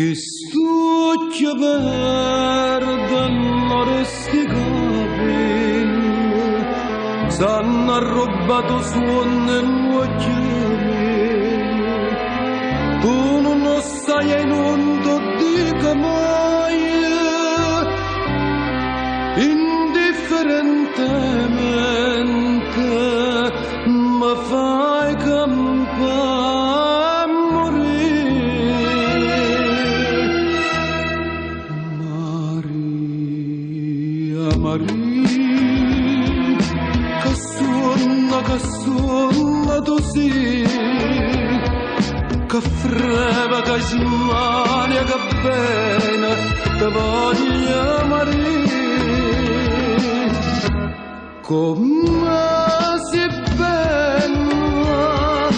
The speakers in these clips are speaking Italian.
Che stucchia verde all'oresti capelli s'hanno arrobbato suono e occhiali. Tu non stai in un dica mai indifferentemente ma fai campare a morire. Maria, Maria, che suona tu sì, che freva, che smania, che bene, te voglia Maria. Come si bella,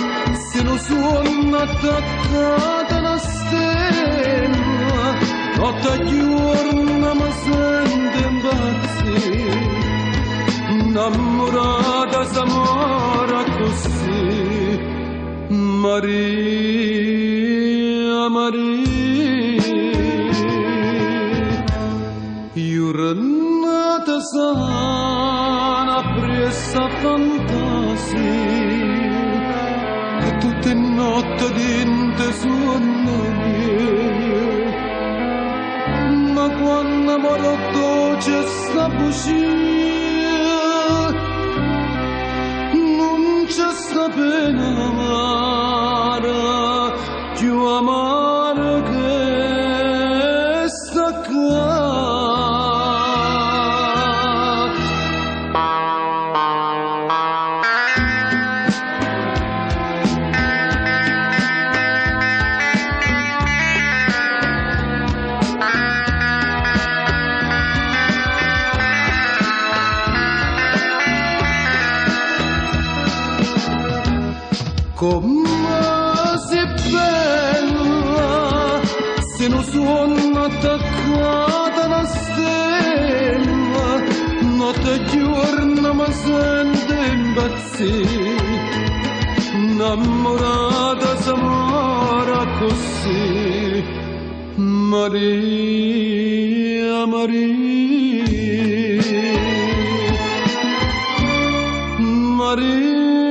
se non suona attaccata una stella, notte e giorno mi sento impazzire, innamorata s'amora così. Maria, Maria, giornata sana presa fantasia, che tutte notte dinte suona mia, ma quando amore dolce sta bugia, non c'è sta pena amara, più amara che sta qua. Come si bella se non suona attaccata una stella, notte e giorno mi sento impazzire, innamorata s'amora così. Maria, Maria, Maria.